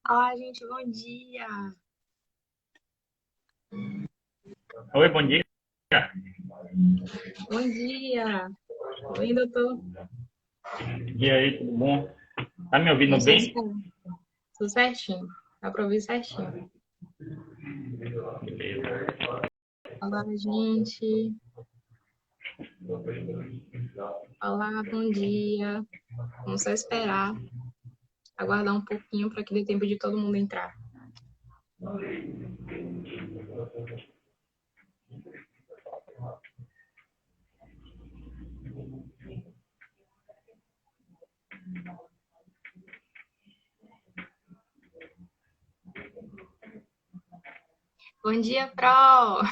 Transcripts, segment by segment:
Olá, gente, bom dia. Oi, bom dia. Bom dia. Oi, doutor. E aí, tudo bom? Tá me ouvindo Como você bem? está? Tudo certinho? Dá pra ouvir certinho. Beleza. Olá, gente. Olá, bom dia. Vamos só esperar, aguardar um pouquinho para que dê tempo de todo mundo entrar. Bom dia, Pro.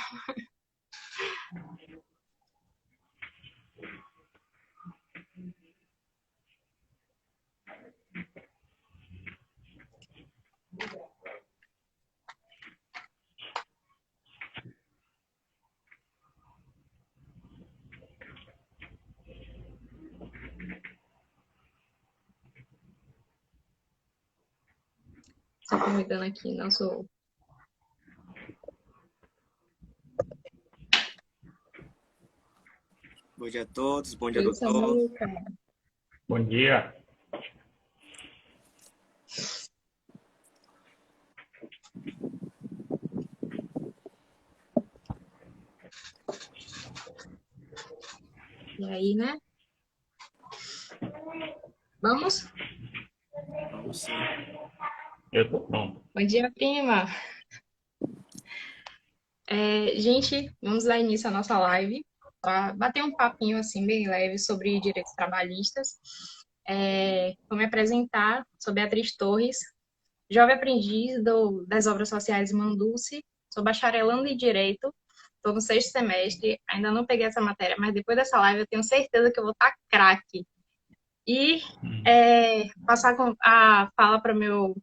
Só convidando aqui nosso. Bom dia a todos, bom dia, Oi, doutor. Samuca. Bom dia. E aí, né? Vamos? Vamos sim. Eu tô pronto. Bom dia, prima. Gente, vamos dar início à nossa live para bater um papinho assim bem leve sobre direitos trabalhistas. Vou me apresentar, sou Beatriz Torres, jovem aprendiz das obras sociais Manduce, sou bacharelando em Direito, estou no sexto semestre, ainda não peguei essa matéria, mas depois dessa live eu tenho certeza que eu vou estar craque. E passar a fala para meu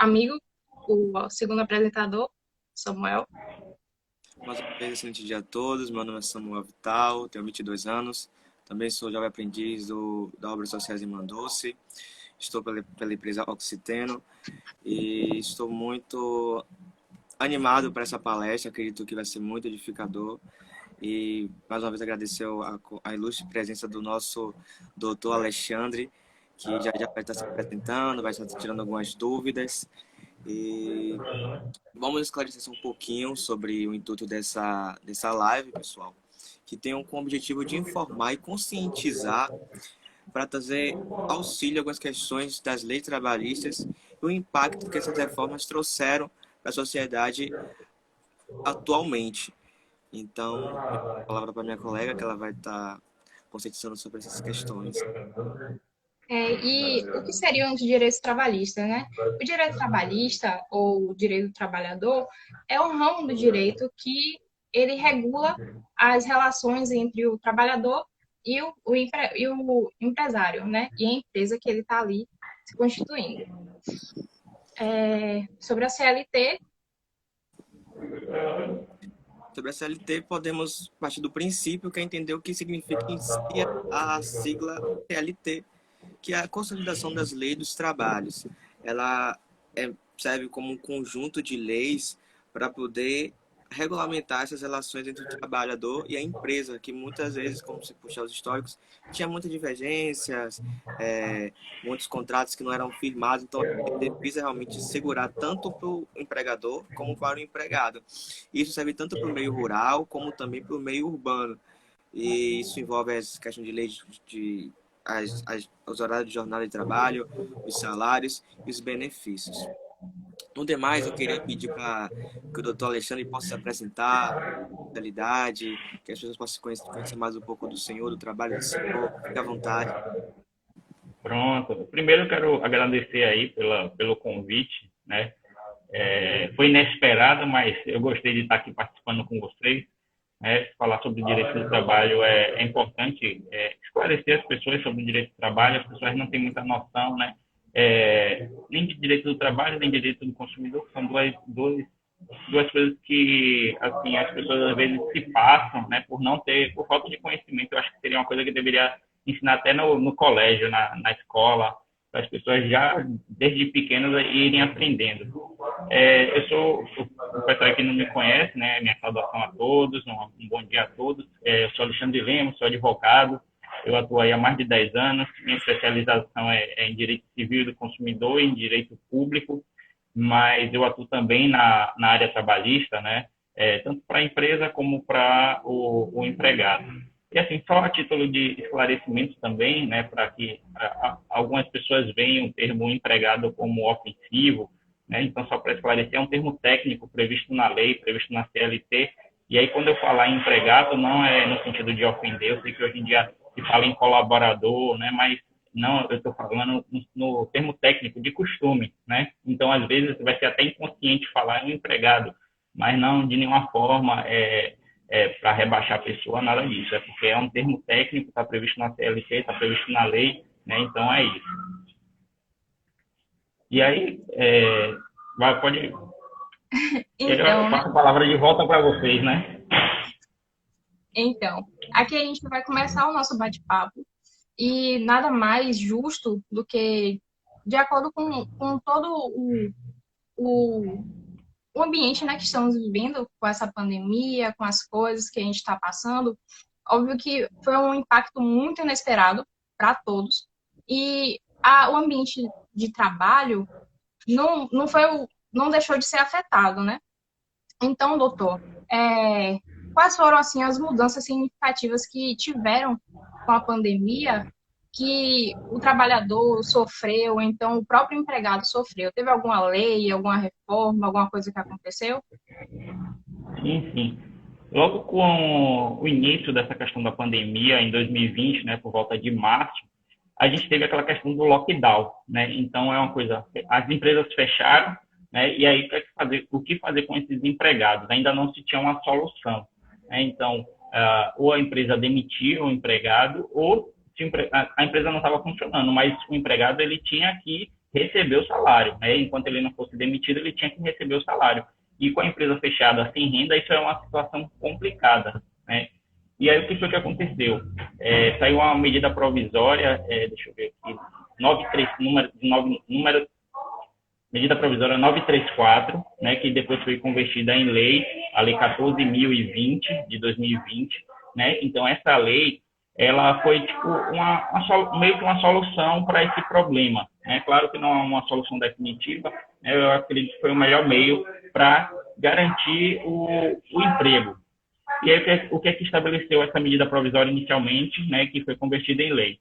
amigo, o segundo apresentador, Samuel. Mais uma vez, excelente dia a todos. Meu nome é Samuel Vital, tenho 22 anos. Também sou jovem aprendiz da Obras Sociais em Mandoce. Estou pela empresa Oxiteno e estou muito animado para essa palestra. Acredito que vai ser muito edificador. E mais uma vez agradecer a ilustre presença do nosso doutor Alexandre, que já vai estar se apresentando, vai estar tirando algumas dúvidas. E vamos esclarecer um pouquinho sobre o intuito dessa live, pessoal, que tem como objetivo de informar e conscientizar para trazer auxílio a algumas questões das leis trabalhistas e o impacto que essas reformas trouxeram para a sociedade atualmente. Então, eu passo a palavra para minha colega, que ela vai estar conscientizando sobre essas questões. E o que seriam os direitos trabalhistas, né? O direito trabalhista, ou o direito do trabalhador, é um ramo do direito que ele regula as relações entre o trabalhador e o empresário, né? E a empresa que ele está ali se constituindo. Sobre a CLT, Sobre a CLT, podemos partir do princípio que é entender o que significa em si a sigla CLT, que é a Consolidação das Leis dos Trabalhos. Ela serve como um conjunto de leis para poder regulamentar essas relações entre o trabalhador e a empresa, que muitas vezes, como se puxar os históricos, tinha muitas divergências, muitos contratos que não eram firmados, então ele visa realmente segurar tanto para o empregador como para o empregado. Isso serve tanto para o meio rural como também para o meio urbano. E isso envolve as questões de leis de os horários de jornada de trabalho, os salários e os benefícios. No demais, eu queria pedir para que o doutor Alexandre possa se apresentar, a realidade, que as pessoas possam conhecer mais um pouco do Senhor, do trabalho do Senhor. Fique à vontade. Pronto. Primeiro eu quero agradecer aí pelo convite, né? Foi inesperado, mas eu gostei de estar aqui participando com vocês. Né? Falar sobre o direito do trabalho é importante esclarecer as pessoas sobre o direito do trabalho. As pessoas não têm muita noção, né? Nem de direito do trabalho, nem de direito do consumidor, são duas coisas que assim as pessoas às vezes se passam, né, por falta de conhecimento. Eu acho que seria uma coisa que deveria ensinar até no colégio, na escola, para as pessoas já, desde pequenas, irem aprendendo. Eu sou, o pessoal que não me conhece, né, minha saudação a todos, um bom dia a todos. Eu sou Alexandre Lemos, sou advogado, eu atuo aí há mais de 10 anos, minha especialização é em Direito Civil do Consumidor e em Direito Público, mas eu atuo também na área trabalhista, né, tanto para a empresa como para o empregado. E assim, só a título de esclarecimento também, né, para que algumas pessoas veem o termo empregado como ofensivo, né, então só para esclarecer, é um termo técnico previsto na lei, previsto na CLT, e aí quando eu falar em empregado, não é no sentido de ofender, eu sei que hoje em dia se fala em colaborador, né, mas não, eu estou falando no termo técnico de costume, né, então às vezes vai ser até inconsciente falar em empregado, mas não de nenhuma forma para rebaixar a pessoa, nada disso. É porque é um termo técnico, está previsto na CLT, está previsto na lei, né? Então é isso. E aí, pode. Então, Eu passo a palavra de volta para vocês, né? então, aqui a gente vai começar o nosso bate-papo e nada mais justo do que, de acordo com todo o o ambiente, né, que estamos vivendo com essa pandemia, com as coisas que a gente está passando, óbvio que foi um impacto muito inesperado para todos. E o ambiente de trabalho não deixou de ser afetado, né? Então, doutor, quais foram assim as mudanças significativas que tiveram com a pandemia que o trabalhador sofreu, ou então o próprio empregado sofreu? Teve alguma lei, alguma reforma, alguma coisa que aconteceu? Sim, sim. Logo com o início dessa questão da pandemia, em 2020, né, por volta de março, a gente teve aquela questão do lockdown, né? Então é uma coisa, as empresas fecharam, né? E aí o que fazer com esses empregados? Ainda não se tinha uma solução, né? Então ou a empresa demitia o empregado ou se a empresa não estava funcionando, mas o empregado ele tinha que receber o salário, né? Enquanto ele não fosse demitido, ele tinha que receber o salário. E com a empresa fechada sem renda, isso é uma situação complicada, né? E aí, o que foi que aconteceu? Saiu uma medida provisória, deixa eu ver aqui, medida provisória 934, né, que depois foi convertida em lei, a Lei 14.020, de 2020, né? Então, essa lei, ela foi tipo meio que uma solução para esse problema, né? Claro que não é uma solução definitiva, né? Eu acredito que foi o melhor meio para garantir o emprego. E aí, o que é que estabeleceu essa medida provisória inicialmente, né, que foi convertida em lei?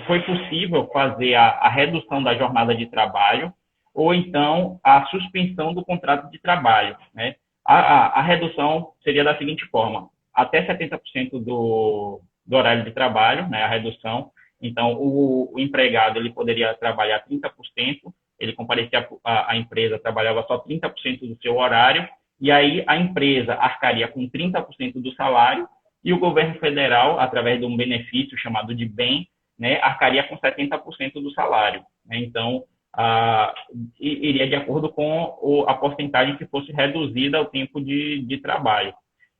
Foi possível fazer a redução da jornada de trabalho ou então a suspensão do contrato de trabalho, né? A redução seria da seguinte forma: até 70% do horário de trabalho, né, a redução. Então, o empregado ele poderia trabalhar 30%, ele comparecia à empresa, trabalhava só 30% do seu horário, e aí a empresa arcaria com 30% do salário e o governo federal, através de um benefício chamado de bem, né, arcaria com 70% do salário, né? Então, iria de acordo com a porcentagem que fosse reduzida ao tempo de trabalho.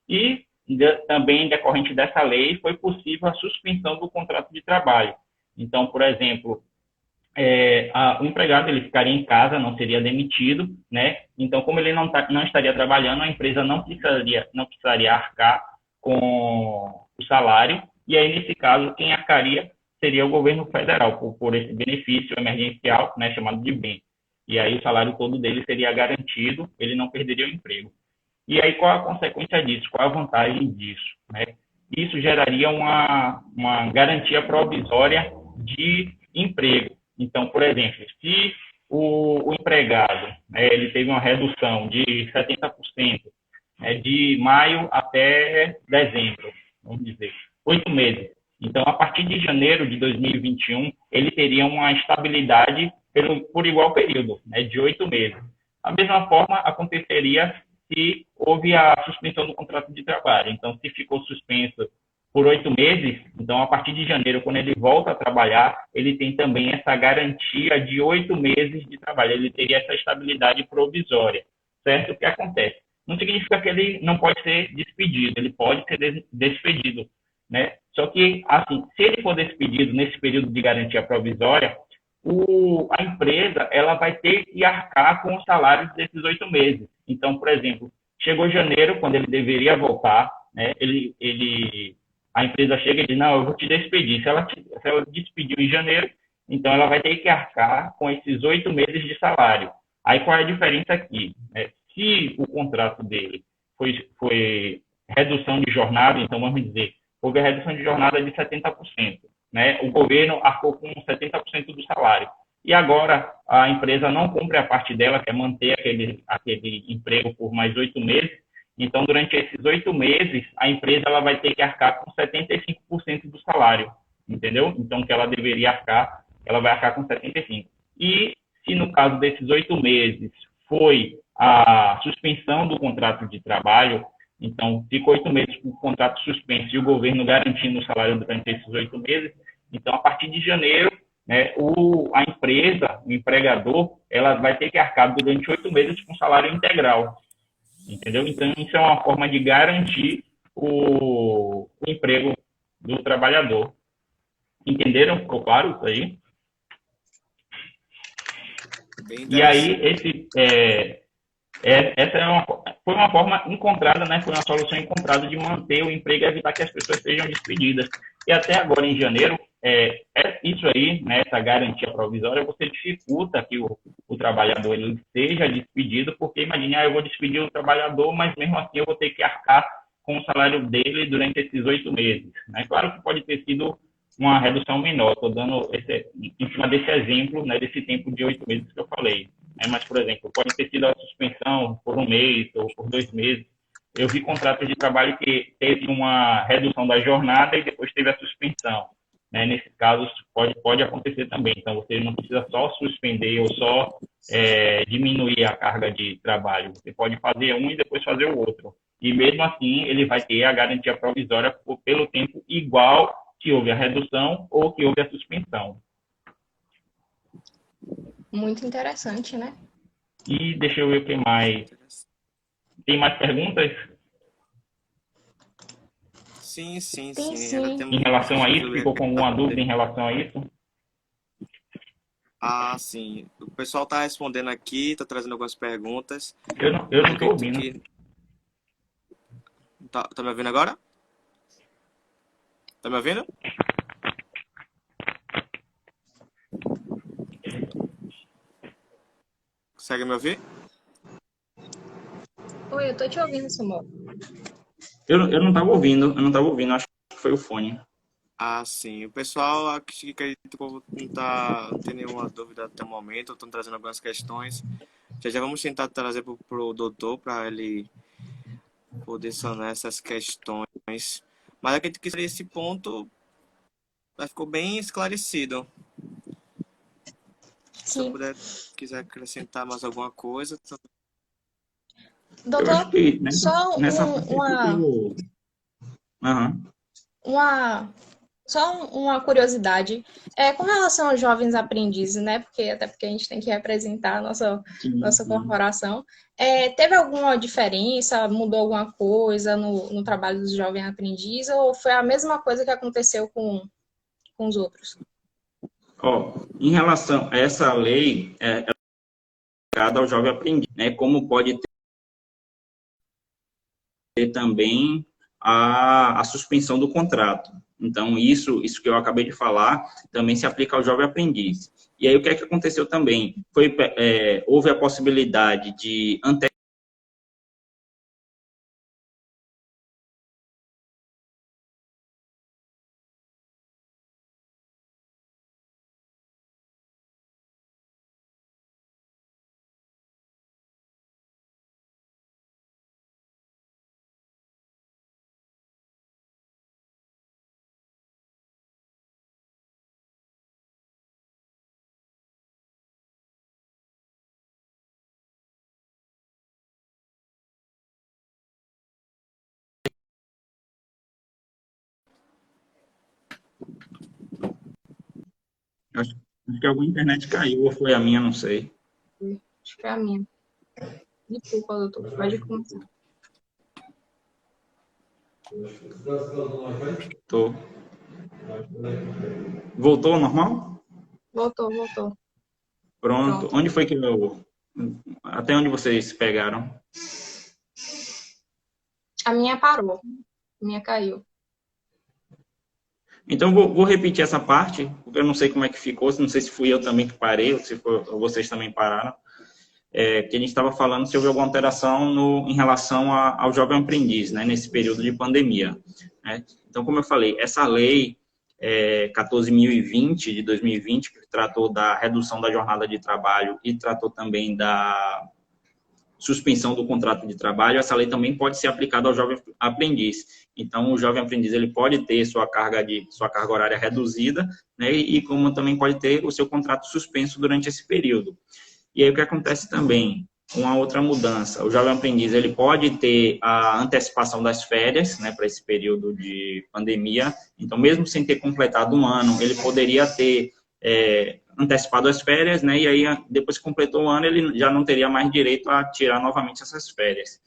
E também, decorrente dessa lei, foi possível a suspensão do contrato de trabalho. Então, por exemplo, o empregado ele ficaria em casa, não seria demitido, né? Então, como ele não estaria trabalhando, a empresa não precisaria arcar com o salário, e aí, nesse caso, quem arcaria seria o governo federal, por esse benefício emergencial, né, chamado de bem. E aí o salário todo dele seria garantido, ele não perderia o emprego. E aí, qual a consequência disso? Qual a vantagem disso, né? Isso geraria uma garantia provisória de emprego. Então, por exemplo, se o empregado, né, ele teve uma redução de 70%, né, de maio até dezembro, vamos dizer, 8 meses. Então, a partir de janeiro de 2021, ele teria uma estabilidade por igual período, né, de 8 meses. A mesma forma aconteceria se houve a suspensão do contrato de trabalho. Então, se ficou suspenso por 8 meses, então, a partir de janeiro, quando ele volta a trabalhar, ele tem também essa garantia de 8 meses de trabalho. Ele teria essa estabilidade provisória, certo? O que acontece? Não significa que ele não pode ser despedido, ele pode ser despedido, né? Só que, assim, se ele for despedido nesse período de garantia provisória, a empresa ela vai ter que arcar com os salários desses 8 meses. Então, por exemplo, chegou janeiro, quando ele deveria voltar, né, a empresa chega e diz, não, eu vou te despedir. Se ela despediu em janeiro, então ela vai ter que arcar com esses 8 meses de salário. Aí qual é a diferença aqui? Se o contrato dele foi redução de jornada, então vamos dizer, houve a redução de jornada de 70%, né? O governo arcou com 70% do salário. E agora a empresa não cumpre a parte dela, que é manter aquele emprego por mais 8 meses. Então, durante esses 8 meses, a empresa ela vai ter que arcar com 75% do salário, entendeu? Então, que ela deveria arcar, ela vai arcar com 75%. E se no caso desses 8 meses foi a suspensão do contrato de trabalho, então ficou 8 meses com o contrato suspenso e o governo garantindo o salário durante esses 8 meses, então a partir de janeiro, né, a empresa, o empregador, ela vai ter que arcar durante 8 meses com salário integral, entendeu? Então isso é uma forma de garantir o emprego do trabalhador. Entenderam? Ficou claro isso aí? Bem E aí, interessante. essa foi uma forma encontrada, né? Foi uma solução encontrada de manter o emprego e evitar que as pessoas sejam despedidas. E até agora, em janeiro, isso aí, né, essa garantia provisória, você dificulta que o trabalhador ele seja despedido, porque imagine, eu vou despedir o trabalhador, mas mesmo assim eu vou ter que arcar com o salário dele durante esses 8 meses. Né? Claro que pode ter sido uma redução menor, estou dando em cima desse exemplo, né, desse tempo de 8 meses que eu falei. Mas, por exemplo, pode ter sido a suspensão por 1 mês ou por 2 meses. Eu vi contratos de trabalho que teve uma redução da jornada e depois teve a suspensão. Né? Nesses casos, pode acontecer também. Então, você não precisa só suspender ou só diminuir a carga de trabalho. Você pode fazer um e depois fazer o outro. E mesmo assim, ele vai ter a garantia provisória pelo tempo igual que houve a redução ou que houve a suspensão. Muito interessante, né? E deixa eu ver o que mais. Tem mais perguntas Sim, sim, Tem sim. Ainda sim. em temos relação a isso? sobre a Ficou com alguma dúvida em relação a isso? Ah, sim. O pessoal está respondendo aqui, está trazendo algumas perguntas, Eu mas não estou acredito ouvindo. que. Tá me ouvindo agora? Tá me ouvindo? Consegue me ouvir? Oi, eu tô te ouvindo, Samuel. Eu não estava ouvindo, acho que foi o fone. Ah, sim. O pessoal aqui acredito que o povo não tem nenhuma dúvida até o momento, estão trazendo algumas questões. Já vamos tentar trazer para o doutor para ele poder sanar essas questões. Mas acredito que esse ponto já ficou bem esclarecido. Se eu Sim. quiser acrescentar mais alguma coisa. Eu acho Doutor, que só nessa parte ficou. Aham. uma, uma curiosidade. Com relação aos jovens aprendizes, né? Até porque a gente tem que representar a Sim, nossa sim. corporação. Teve alguma diferença? Mudou alguma coisa no trabalho dos jovens aprendizes? Ou foi a mesma coisa que aconteceu com os outros? Ó, em relação a essa lei, cada ao jovem aprendiz, né? Como pode ter também a suspensão do contrato. Então, isso que eu acabei de falar também se aplica ao jovem aprendiz. E aí, o que é que aconteceu também? Houve a possibilidade de acho que alguma internet caiu, ou foi a minha, não sei. Acho que é a minha. Desculpa, doutor. Pode começar. Tô. Voltou ao normal? Voltou, voltou. Pronto. Pronto. Onde foi que eu... Até onde vocês pegaram? A minha parou. A minha caiu. Então, vou repetir essa parte, porque eu não sei como é que ficou, não sei se fui eu também que parei, ou se vocês também pararam, que a gente estava falando se houve alguma alteração em relação ao jovem aprendiz, né, nesse período de pandemia. Né? Então, como eu falei, essa lei 14.020, de 2020, que tratou da redução da jornada de trabalho e tratou também da suspensão do contrato de trabalho, essa lei também pode ser aplicada ao jovem aprendiz. Então, o jovem aprendiz ele pode ter sua carga horária reduzida, né, e como também pode ter o seu contrato suspenso durante esse período. E aí o que acontece também, uma outra mudança, o jovem aprendiz ele pode ter a antecipação das férias, né, para esse período de pandemia. Então, mesmo sem ter completado um ano, ele poderia ter antecipado as férias, né? E aí, depois que completou o ano, ele já não teria mais direito a tirar novamente essas férias.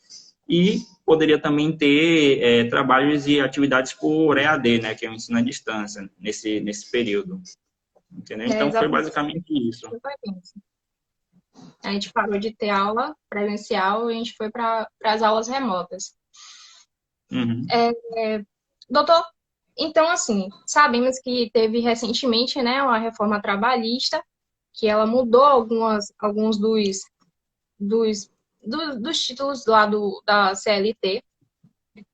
E poderia também ter trabalhos e atividades por EAD, né? Que é o ensino à distância, nesse período. Entendeu? Então, foi basicamente isso. A gente parou de ter aula presencial e a gente foi para as aulas remotas. Uhum. Doutor, então, assim, sabemos que teve recentemente, né, uma reforma trabalhista, que ela mudou alguns dos títulos lá da CLT.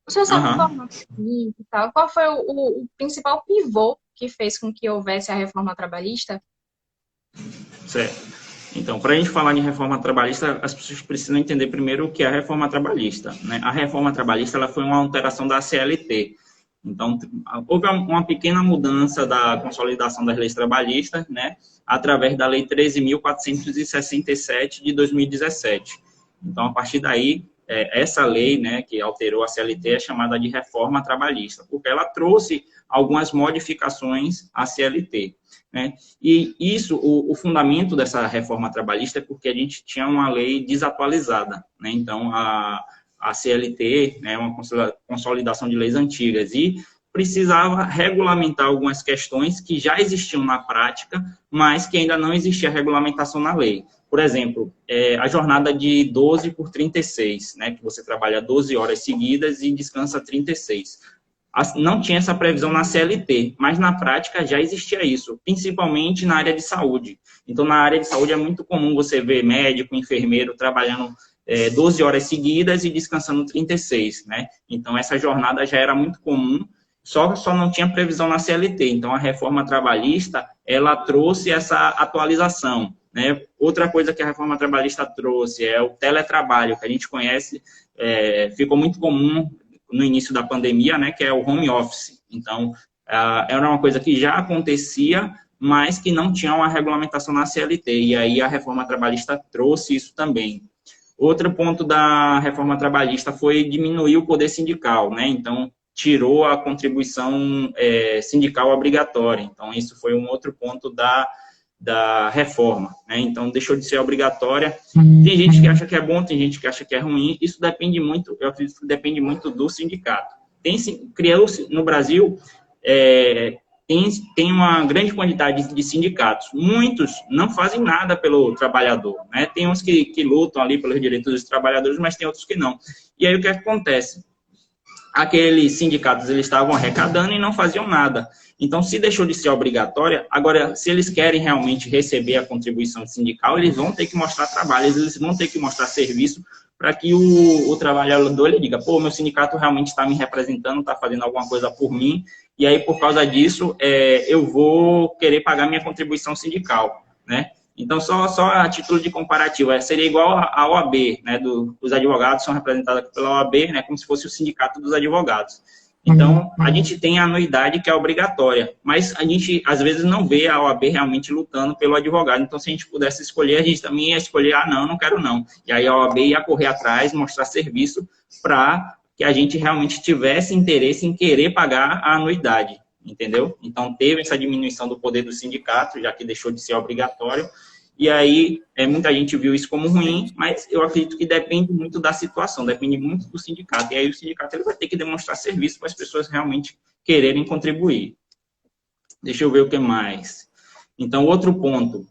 O senhor sabe informar e tal, qual foi o principal pivô que fez com que houvesse a reforma trabalhista? Certo. Então, para a gente falar de reforma trabalhista, as pessoas precisam entender primeiro o que é a reforma trabalhista. Né? A reforma trabalhista ela foi uma alteração da CLT. Então, houve uma pequena mudança da consolidação das leis trabalhistas, né, através da Lei 13.467 de 2017. Então, a partir daí, essa lei, né, que alterou a CLT é chamada de reforma trabalhista, porque ela trouxe algumas modificações à CLT. Né? E isso, o fundamento dessa reforma trabalhista é porque a gente tinha uma lei desatualizada. Né? Então, a CLT, né, uma consolidação de leis antigas, e precisava regulamentar algumas questões que já existiam na prática, mas que ainda não existia regulamentação na lei. Por exemplo, a jornada de 12 por 36, né, que você trabalha 12 horas seguidas e descansa 36. Não tinha essa previsão na CLT, mas na prática já existia isso, principalmente na área de saúde. Então, na área de saúde é muito comum você ver médico, enfermeiro trabalhando 12 horas seguidas e descansando 36, né? Então, essa jornada já era muito comum, só não tinha previsão na CLT. Então, a reforma trabalhista, ela trouxe essa atualização, né? Outra coisa que a reforma trabalhista trouxe é o teletrabalho, que a gente conhece, ficou muito comum no início da pandemia, né? Que é o home office. Então, era uma coisa que já acontecia, mas que não tinha uma regulamentação na CLT. E aí, a reforma trabalhista trouxe isso também. Outro ponto da reforma trabalhista foi diminuir o poder sindical, né? Então, tirou a contribuição sindical obrigatória. Então, isso foi um outro ponto da reforma, né? Então, deixou de ser obrigatória. Tem gente que acha que é bom, tem gente que acha que é ruim. Isso depende muito, eu acredito que depende muito do sindicato. Criou-se no Brasil... Tem uma grande quantidade de sindicatos. Muitos não fazem nada pelo trabalhador. Né? Tem uns que lutam ali pelos direitos dos trabalhadores, mas tem outros que não. E aí o que acontece? Aqueles sindicatos eles estavam arrecadando e não faziam nada. Então, se deixou de ser obrigatória, agora, se eles querem realmente receber a contribuição sindical, eles vão ter que mostrar trabalho, eles vão ter que mostrar serviço para que o trabalhador ele diga, pô, meu sindicato realmente está me representando, está fazendo alguma coisa por mim, e aí, por causa disso, eu vou querer pagar minha contribuição sindical, né? Então, só a título de comparativo, seria igual a OAB, né? Os advogados são representados pela OAB, né? Como se fosse o sindicato dos advogados. Então, a gente tem a anuidade que é obrigatória, mas a gente, às vezes, não vê a OAB realmente lutando pelo advogado. Então, se a gente pudesse escolher, a gente também ia escolher, não quero não. E aí a OAB ia correr atrás, mostrar serviço para que a gente realmente tivesse interesse em querer pagar a anuidade, entendeu? Então, teve essa diminuição do poder do sindicato, já que deixou de ser obrigatório. E aí, muita gente viu isso como ruim, mas eu acredito que depende muito da situação, depende muito do sindicato. E aí o sindicato ele vai ter que demonstrar serviço para as pessoas realmente quererem contribuir. Deixa eu ver o que mais. Então, outro ponto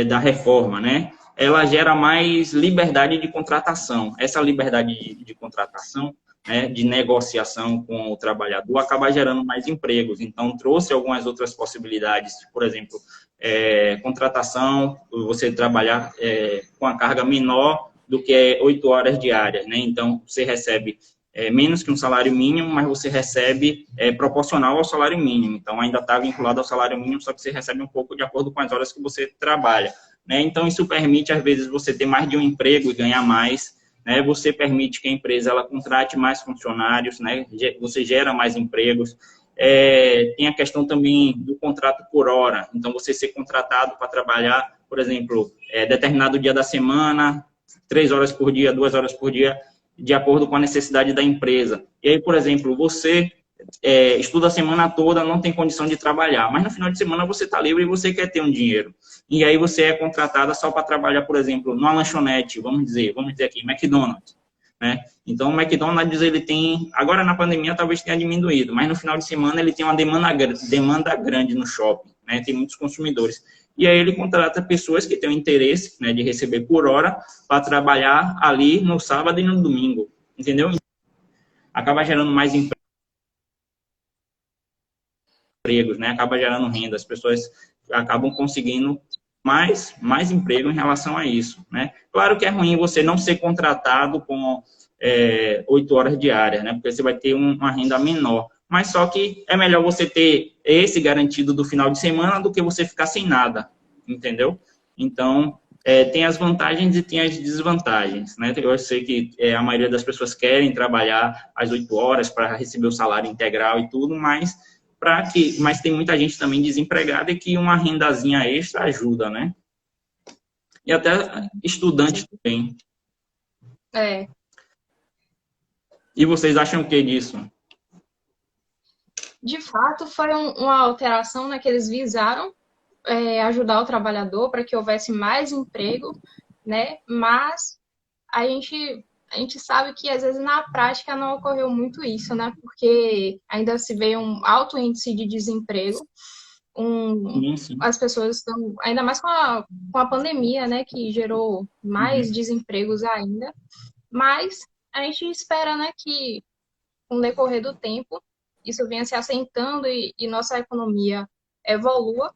da reforma, né? Ela gera mais liberdade de contratação. Essa liberdade de contratação, né, de negociação com o trabalhador, acaba gerando mais empregos. Então, trouxe algumas outras possibilidades, por exemplo, contratação, você trabalhar com a carga menor do que 8 horas diárias, né? Então, você recebe menos que um salário mínimo, mas você recebe proporcional ao salário mínimo. Então, ainda está vinculado ao salário mínimo, só que você recebe um pouco de acordo com as horas que você trabalha, né? Então, isso permite, às vezes, você ter mais de um emprego e ganhar mais, né? Você permite que a empresa ela contrate mais funcionários, né? Você gera mais empregos. Tem a questão também do contrato por hora. Então, você ser contratado para trabalhar, por exemplo, determinado dia da semana, 3 horas por dia, 2 horas por dia, de acordo com a necessidade da empresa. E aí, por exemplo, você estuda a semana toda, não tem condição de trabalhar, mas no final de semana você está livre e você quer ter um dinheiro. E aí você é contratada só para trabalhar, por exemplo, numa lanchonete, vamos dizer aqui, McDonald's, né? Então, o McDonald's, ele tem, agora na pandemia talvez tenha diminuído, mas no final de semana ele tem uma demanda grande no shopping, né? Tem muitos consumidores. E aí ele contrata pessoas que têm o interesse, né, de receber por hora para trabalhar ali no sábado e no domingo, entendeu? Acaba gerando mais empregos, né? Acaba gerando renda, as pessoas acabam conseguindo mais emprego em relação a isso, né? Claro que é ruim você não ser contratado com 8 horas diárias, né? Porque você vai ter uma renda menor. Mas só que é melhor você ter esse garantido do final de semana do que você ficar sem nada, entendeu? Então, tem as vantagens e tem as desvantagens, né? Eu sei que a maioria das pessoas querem trabalhar às 8 horas para receber o salário integral e tudo, mas tem muita gente também desempregada e que uma rendazinha extra ajuda, né? E até estudante também. E vocês acham o que disso? De fato, foi uma alteração, né, que eles visaram ajudar o trabalhador para que houvesse mais emprego, né? Mas a gente sabe que, às vezes, na prática não ocorreu muito isso, né? Porque ainda se vê um alto índice de desemprego. Sim. As pessoas estão, ainda mais com a pandemia, né? Que gerou mais desempregos ainda. Mas a gente espera, né, que, com o decorrer do tempo, isso venha se assentando e nossa economia evolua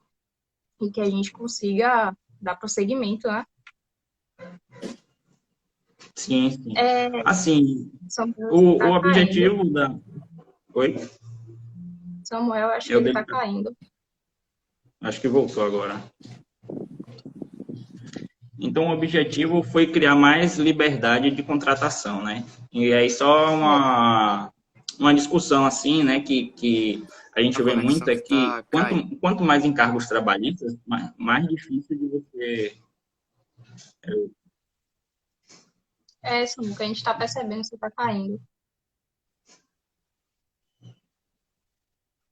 e que a gente consiga dar prosseguimento, né? Sim. Assim, o objetivo da... Oi? Samuel, acho que ele está caindo. Acho que voltou agora. Então, o objetivo foi criar mais liberdade de contratação, né? E aí só uma discussão assim, né, que a gente vê muito é que quanto mais encargos trabalhistas, mais difícil de você... Sim, o que a gente está percebendo, você está caindo.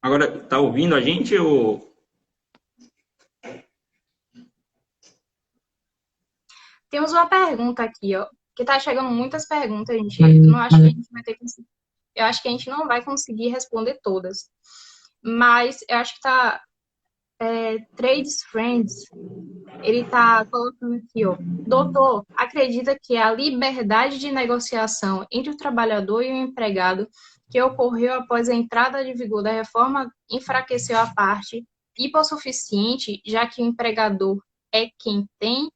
Agora, tá ouvindo a gente ou... Temos uma pergunta aqui, ó, que tá chegando muitas perguntas, gente. Não acho que a gente vai ter que... Eu acho que a gente não vai conseguir responder todas. Mas eu acho que tá... Trades Friends, ele tá colocando aqui, ó. Doutor, acredita que a liberdade de negociação entre o trabalhador e o empregado que ocorreu após a entrada de vigor da reforma enfraqueceu a parte hipossuficiente, já que o empregador é quem tem?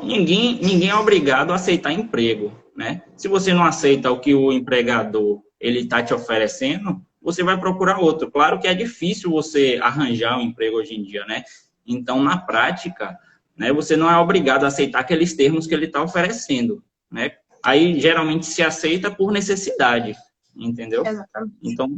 Ninguém é obrigado a aceitar emprego, né? Se você não aceita o que o empregador ele está te oferecendo, você vai procurar outro. Claro que é difícil você arranjar um emprego hoje em dia, né? Então, na prática, né, você não é obrigado a aceitar aqueles termos que ele está oferecendo, né? Aí, geralmente, se aceita por necessidade, entendeu? Exatamente. Então,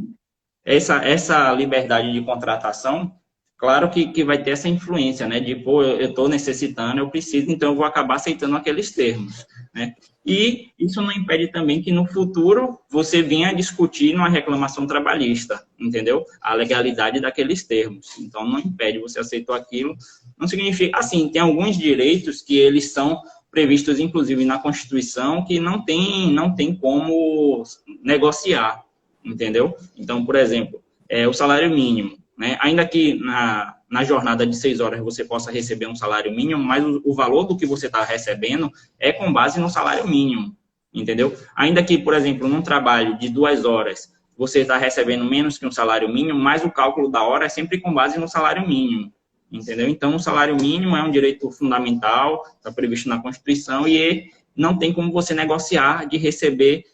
essa liberdade de contratação, claro que vai ter essa influência, né? De, pô, eu estou necessitando, eu preciso, então eu vou acabar aceitando aqueles termos, né? E isso não impede também que no futuro você venha discutir numa reclamação trabalhista, entendeu? A legalidade daqueles termos. Então, não impede, você aceitou aquilo. Não significa... Assim, tem alguns direitos que eles são previstos, inclusive, na Constituição, que não tem como negociar, entendeu? Então, por exemplo, o salário mínimo. né? Ainda que na jornada de 6 horas você possa receber um salário mínimo, mas o valor do que você está recebendo é com base no salário mínimo, entendeu? Ainda que, por exemplo, num trabalho de 2 horas, você está recebendo menos que um salário mínimo, mas o cálculo da hora é sempre com base no salário mínimo, entendeu? Então, o salário mínimo é um direito fundamental, está previsto na Constituição, e não tem como você negociar de receber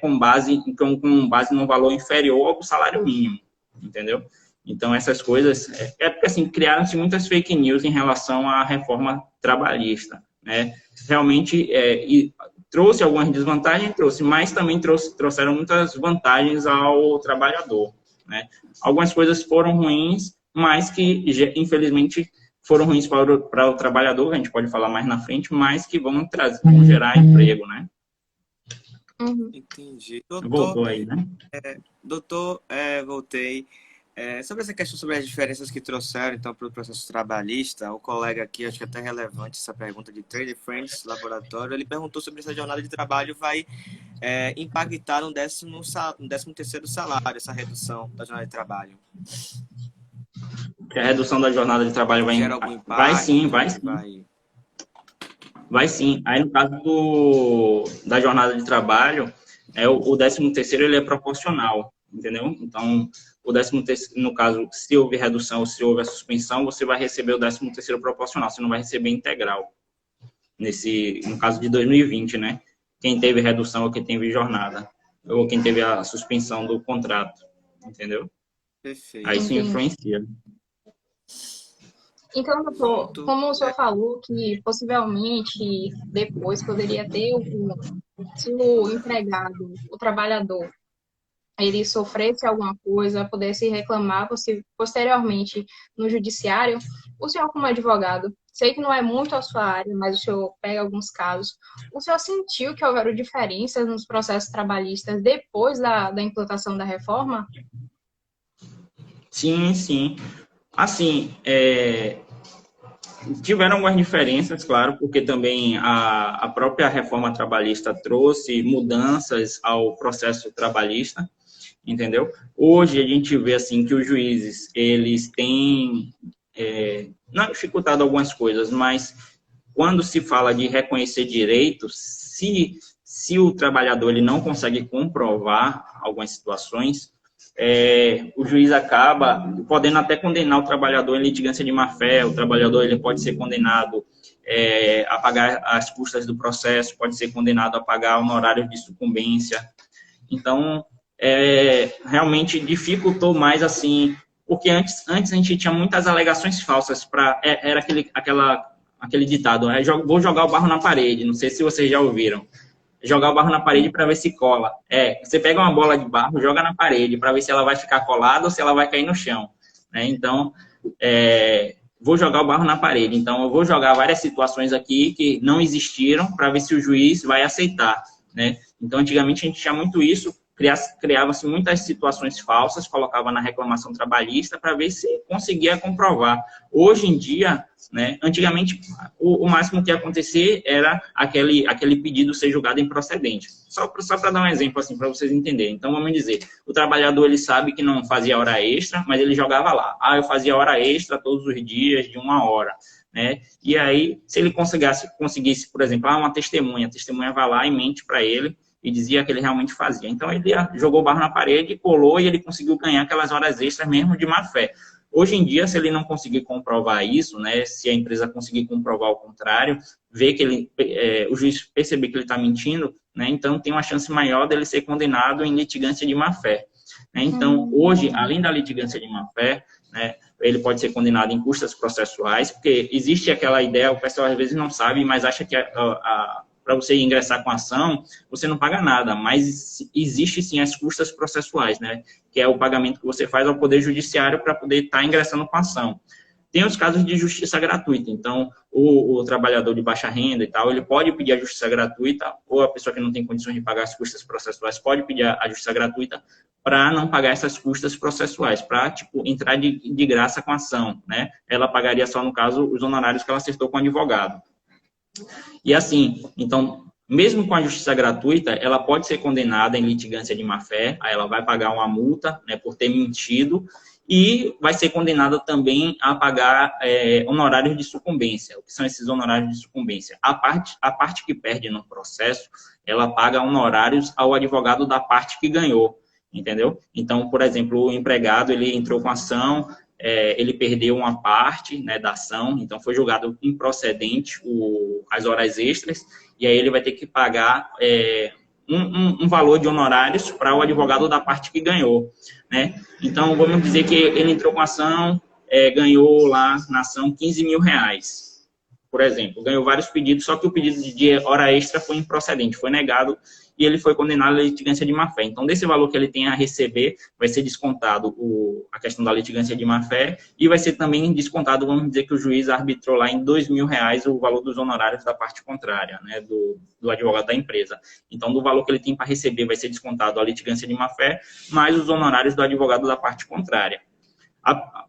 com base num valor inferior ao salário mínimo, entendeu? Então, essas coisas... porque, assim, criaram-se muitas fake news em relação à reforma trabalhista, né? Realmente, trouxe algumas desvantagens, mas também trouxeram muitas vantagens ao trabalhador, né? Algumas coisas foram ruins, mas que, infelizmente, foram ruins para o trabalhador, a gente pode falar mais na frente, mas que vão gerar emprego, né? Entendi. Doutor, voltou aí, né? Doutor, voltei. Sobre essa questão, sobre as diferenças que trouxeram, então, para o processo trabalhista, o colega aqui, acho que é até relevante essa pergunta de Trader Friends Laboratório, ele perguntou sobre se a jornada de trabalho vai impactar no 13º salário, essa redução da jornada de trabalho. Que a redução da jornada de trabalho vai impacto, vai sim. Vai sim. Aí, no caso da jornada de trabalho, o 13º ele é proporcional, entendeu? Então, o 13º, no caso, se houver redução ou se houver suspensão, você vai receber o 13º proporcional, você não vai receber integral. No caso de 2020, né? Quem teve redução ou quem teve jornada, ou quem teve a suspensão do contrato, entendeu? Perfeito. Aí isso influencia. Então, doutor, como o senhor falou que possivelmente depois poderia ter, se o empregado, o trabalhador, ele sofresse alguma coisa, pudesse reclamar posteriormente no judiciário, o senhor como advogado, sei que não é muito a sua área, mas o senhor pega alguns casos, o senhor sentiu que houveram diferenças nos processos trabalhistas depois da implantação da reforma? Sim, sim. Assim, tiveram algumas diferenças, claro, porque também a própria reforma trabalhista trouxe mudanças ao processo trabalhista, entendeu? Hoje a gente vê assim que os juízes, eles têm não dificultado algumas coisas, mas quando se fala de reconhecer direitos, se o trabalhador ele não consegue comprovar algumas situações, o juiz acaba podendo até condenar o trabalhador em litigância de má-fé. O trabalhador ele pode ser condenado a pagar as custas do processo, pode ser condenado a pagar honorários de sucumbência. Então, realmente dificultou mais assim, porque antes a gente tinha muitas alegações falsas, era aquele ditado, vou jogar o barro na parede, não sei se vocês já ouviram. Jogar o barro na parede para ver se cola. Você pega uma bola de barro, joga na parede para ver se ela vai ficar colada ou se ela vai cair no chão, né? Então, vou jogar o barro na parede. Então, eu vou jogar várias situações aqui que não existiram para ver se o juiz vai aceitar, né? Então, antigamente a gente tinha muito isso, criava-se muitas situações falsas, colocava na reclamação trabalhista para ver se conseguia comprovar. Hoje em dia, né, antigamente, o máximo que ia acontecer era aquele pedido ser julgado improcedente. Só para dar um exemplo, assim, para vocês entenderem. Então, vamos dizer, o trabalhador ele sabe que não fazia hora extra, mas ele jogava lá. Eu fazia hora extra todos os dias, de 1 hora. Né? E aí, se ele conseguisse, por exemplo, a testemunha vai lá e mente para ele, e dizia que ele realmente fazia. Então, ele jogou o barro na parede, colou e ele conseguiu ganhar aquelas horas extras mesmo de má fé. Hoje em dia, se ele não conseguir comprovar isso, né, se a empresa conseguir comprovar o contrário, ver que o juiz perceber que ele está mentindo, né, então tem uma chance maior dele ser condenado em litigância de má fé. Né? Então, hoje, além da litigância de má fé, né, ele pode ser condenado em custas processuais, porque existe aquela ideia, o pessoal às vezes não sabe, mas acha que para você ingressar com a ação, você não paga nada, mas existe sim as custas processuais, né? Que é o pagamento que você faz ao Poder Judiciário para poder estar ingressando com a ação. Tem os casos de justiça gratuita, então o trabalhador de baixa renda e tal, ele pode pedir a justiça gratuita, ou a pessoa que não tem condições de pagar as custas processuais pode pedir a justiça gratuita para não pagar essas custas processuais, para entrar de graça com a ação, né? Ela pagaria só, no caso, os honorários que ela acertou com o advogado. E assim, então, mesmo com a justiça gratuita, ela pode ser condenada em litigância de má-fé, aí ela vai pagar uma multa, né, por ter mentido, e vai ser condenada também a pagar honorários de sucumbência. O que são esses honorários de sucumbência? A parte que perde no processo, ela paga honorários ao advogado da parte que ganhou, entendeu? Então, por exemplo, o empregado, ele entrou com ação, ele perdeu uma parte, né, da ação, então foi julgado improcedente as horas extras, e aí ele vai ter que pagar um valor de honorários para o advogado da parte que ganhou, né? Então, vamos dizer que ele entrou com ação, ganhou lá na ação 15 mil reais, por exemplo. Ganhou vários pedidos, só que o pedido de hora extra foi improcedente, foi negado e ele foi condenado à litigância de má-fé. Então, desse valor que ele tem a receber, vai ser descontado a questão da litigância de má-fé e vai ser também descontado, vamos dizer que o juiz arbitrou lá em 2 mil reais o valor dos honorários da parte contrária, né, do advogado da empresa. Então, do valor que ele tem para receber, vai ser descontado a litigância de má-fé, mais os honorários do advogado da parte contrária.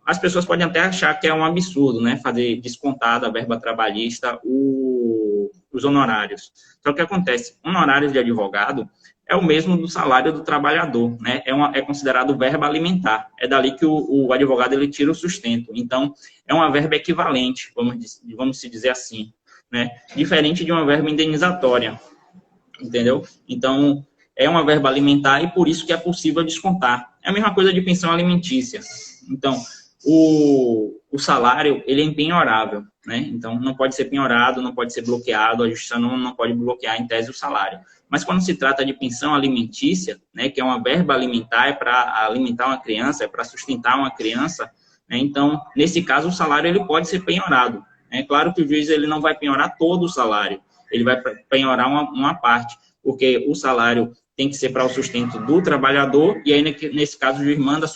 As pessoas podem até achar que é um absurdo, né, fazer descontar da verba trabalhista os honorários. Só que o que acontece? Honorários de advogado é o mesmo do salário do trabalhador, né? É considerado verba alimentar. É dali que o advogado ele tira o sustento. Então, é uma verba equivalente, vamos se dizer assim, né? Diferente de uma verba indenizatória, entendeu? Então, é uma verba alimentar e por isso que é possível descontar. É a mesma coisa de pensão alimentícia. Então, o salário, ele é empenhorável, né? Então, não pode ser penhorado, não pode ser bloqueado, a justiça não pode bloquear em tese o salário. Mas quando se trata de pensão alimentícia, né, que é uma verba alimentar, é para alimentar uma criança, é para sustentar uma criança, né? Então, nesse caso, o salário ele pode ser penhorado. É claro que o juiz ele não vai penhorar todo o salário, ele vai penhorar uma parte, porque o salário tem que ser para o sustento do trabalhador, e aí, nesse caso, o juiz manda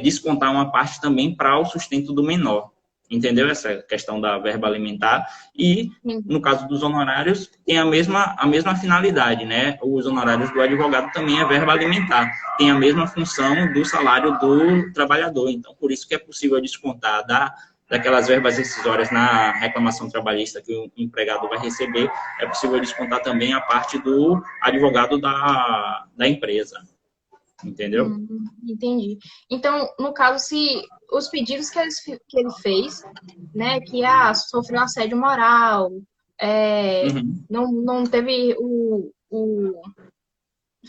descontar uma parte também para o sustento do menor. Entendeu essa questão da verba alimentar? E, no caso dos honorários, tem a mesma finalidade, né? Os honorários do advogado também é verba alimentar. Tem a mesma função do salário do trabalhador. Então, por isso que é possível descontar daquelas verbas rescisórias na reclamação trabalhista que o empregado vai receber, é possível descontar também a parte do advogado da empresa. Entendeu? Entendi. Então, no caso, se os pedidos que ele fez, né, que sofreu assédio moral, não teve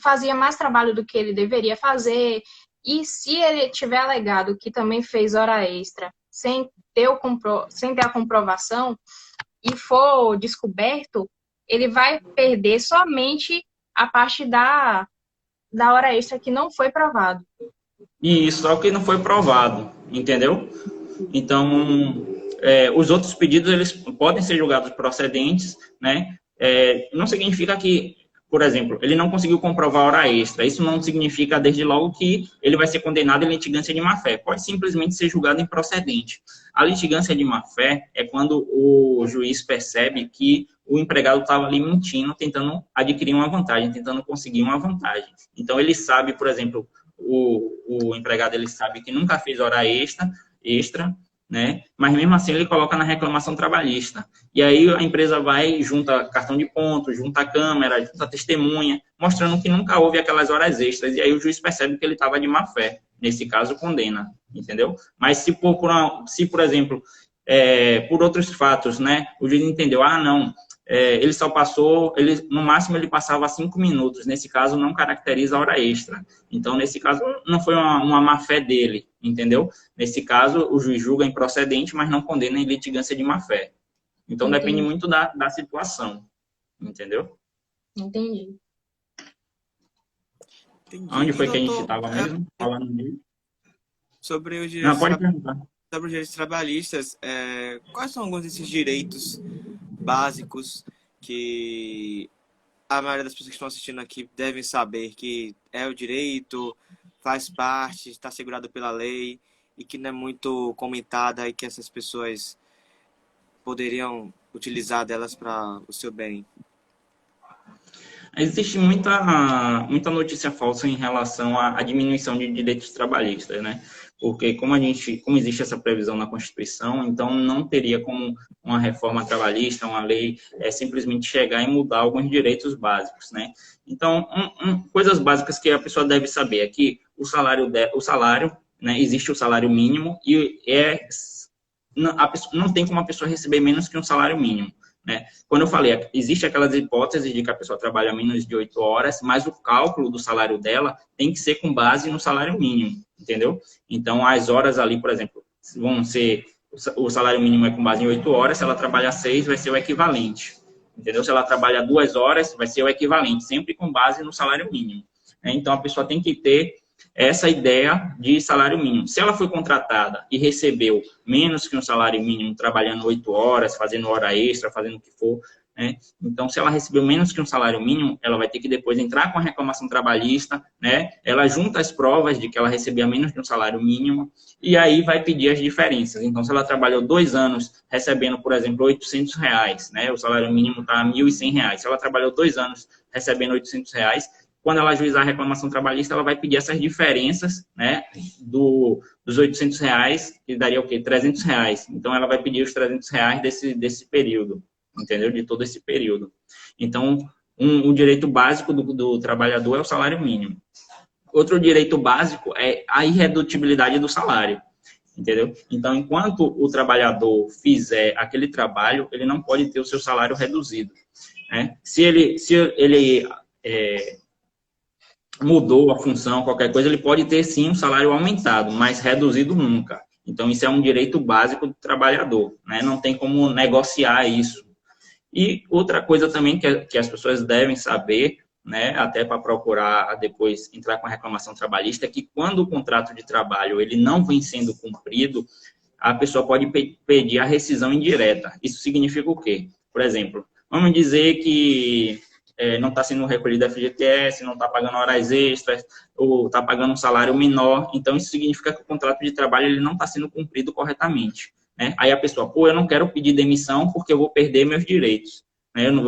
fazia mais trabalho do que ele deveria fazer, e se ele tiver alegado que também fez hora extra sem ter a comprovação e for descoberto, ele vai perder somente a parte da hora extra que não foi provado. Isso, só que não foi provado, entendeu? Então, os outros pedidos, eles podem ser julgados procedentes, né? Não significa que, por exemplo, ele não conseguiu comprovar a hora extra. Isso não significa, desde logo, que ele vai ser condenado em litigância de má-fé. Pode simplesmente ser julgado improcedente. A litigância de má-fé é quando o juiz percebe que o empregado estava ali mentindo, tentando adquirir uma vantagem, tentando conseguir uma vantagem. Então, ele sabe, por exemplo, o empregado ele sabe que nunca fez hora extra, né? Mas mesmo assim ele coloca na reclamação trabalhista. E aí a empresa vai, junta cartão de pontos, junta câmera, junta testemunha, mostrando que nunca houve aquelas horas extras. E aí o juiz percebe que ele estava de má fé. Nesse caso, condena, entendeu? Mas se, por exemplo, por outros fatos, né, o juiz entendeu, não, ele só passou, no máximo ele passava 5 minutos, nesse caso não caracteriza a hora extra. Então, nesse caso, não foi uma má-fé dele, entendeu? Nesse caso, o juiz julga improcedente, mas não condena em litigância de má-fé. Então, Entendi. Depende muito da situação, entendeu? Entendi. Onde foi que a gente estava mesmo? Falando dele? Sobre os Não, pode perguntar. Sobre os direitos trabalhistas, quais são alguns desses direitos básicos que a maioria das pessoas que estão assistindo aqui devem saber que é o direito, faz parte, está assegurado pela lei e que não é muito comentada e que essas pessoas poderiam utilizar delas para o seu bem? Existe muita notícia falsa em relação à diminuição de direitos trabalhistas, né? Porque como existe essa previsão na Constituição, então não teria como uma reforma trabalhista, uma lei, simplesmente chegar e mudar alguns direitos básicos, né? Então, coisas básicas que a pessoa deve saber é que o salário, né, existe o salário mínimo e não tem como a pessoa receber menos que um salário mínimo. Né? Quando eu falei, existe aquelas hipóteses de que a pessoa trabalha menos de 8 horas, mas o cálculo do salário dela tem que ser com base no salário mínimo, entendeu? Então, as horas ali, por exemplo, vão ser, o salário mínimo é com base em 8 horas, se ela trabalha 6, vai ser o equivalente, entendeu? Se ela trabalha 2 horas, vai ser o equivalente, sempre com base no salário mínimo. Então, a pessoa tem que ter essa ideia de salário mínimo. Se ela foi contratada e recebeu menos que um salário mínimo, trabalhando 8 horas, fazendo hora extra, fazendo o que for, né? Então, se ela recebeu menos que um salário mínimo, ela vai ter que depois entrar com a reclamação trabalhista, né? Ela junta as provas de que ela recebia menos que um salário mínimo e aí vai pedir as diferenças. Então, se ela trabalhou 2 anos recebendo, por exemplo, R$ 800, né? O salário mínimo está R$ 1.100. Se ela trabalhou 2 anos recebendo R$ 800, quando ela ajuizar a reclamação trabalhista, ela vai pedir essas diferenças, né, dos R$ 800, que daria o quê? R$ 300. Então, ela vai pedir os R$ 300 desse período, entendeu? De todo esse período. Então, o direito básico do trabalhador é o salário mínimo. Outro direito básico é a irredutibilidade do salário, entendeu? Então, enquanto o trabalhador fizer aquele trabalho, ele não pode ter o seu salário reduzido, né? Se ele mudou a função, qualquer coisa, ele pode ter sim um salário aumentado, mas reduzido nunca. Então, isso é um direito básico do trabalhador, né? Não tem como negociar isso. E outra coisa também que as pessoas devem saber, né, até para procurar depois entrar com a reclamação trabalhista, é que quando o contrato de trabalho ele não vem sendo cumprido, a pessoa pode pedir a rescisão indireta. Isso significa o quê? Por exemplo, vamos dizer que não está sendo recolhido FGTS, não está pagando horas extras, ou está pagando um salário menor. Então, isso significa que o contrato de trabalho ele não está sendo cumprido corretamente. Né? Aí a pessoa, eu não quero pedir demissão porque eu vou perder meus direitos. Né? Eu não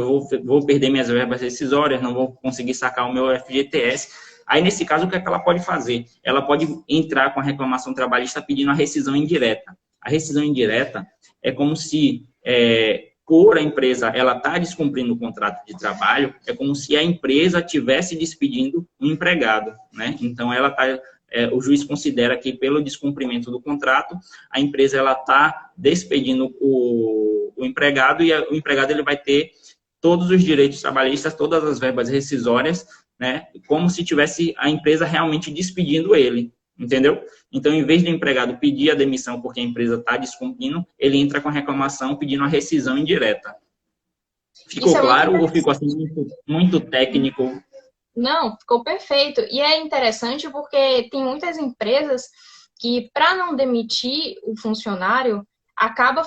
vou perder minhas verbas rescisórias, não vou conseguir sacar o meu FGTS. Aí, nesse caso, o que é que ela pode fazer? Ela pode entrar com a reclamação trabalhista pedindo a rescisão indireta. A rescisão indireta é como se... por a empresa ela está descumprindo o contrato de trabalho, é como se a empresa estivesse despedindo o empregado, né? Então, o juiz considera que, pelo descumprimento do contrato, a empresa está despedindo o empregado e o empregado ele vai ter todos os direitos trabalhistas, todas as verbas rescisórias, né? Como se tivesse a empresa realmente despedindo ele. Entendeu? Então, em vez do empregado pedir a demissão porque a empresa está descumprindo, ele entra com a reclamação pedindo a rescisão indireta. Ficou claro ou ficou assim muito técnico? Não, ficou perfeito. E é interessante porque tem muitas empresas que, para não demitir o funcionário, acaba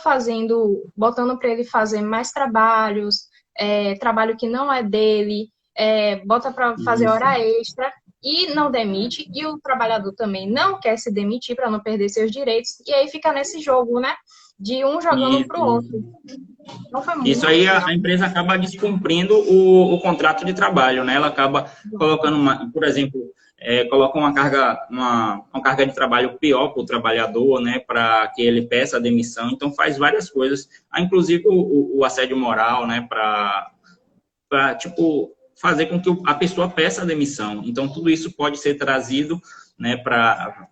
botando para ele fazer mais trabalhos, trabalho que não é dele, bota para fazer hora extra, e não demite, e o trabalhador também não quer se demitir para não perder seus direitos, e aí fica nesse jogo, né? De um jogando para o outro. Então, foi muito isso aí a empresa acaba descumprindo o contrato de trabalho, né? Ela acaba colocando, por exemplo, coloca uma carga de trabalho pior para o trabalhador, né? Para que ele peça a demissão. Então, faz várias coisas, inclusive o assédio moral, né? Para fazer com que a pessoa peça a demissão. Então, tudo isso pode ser trazido, né, para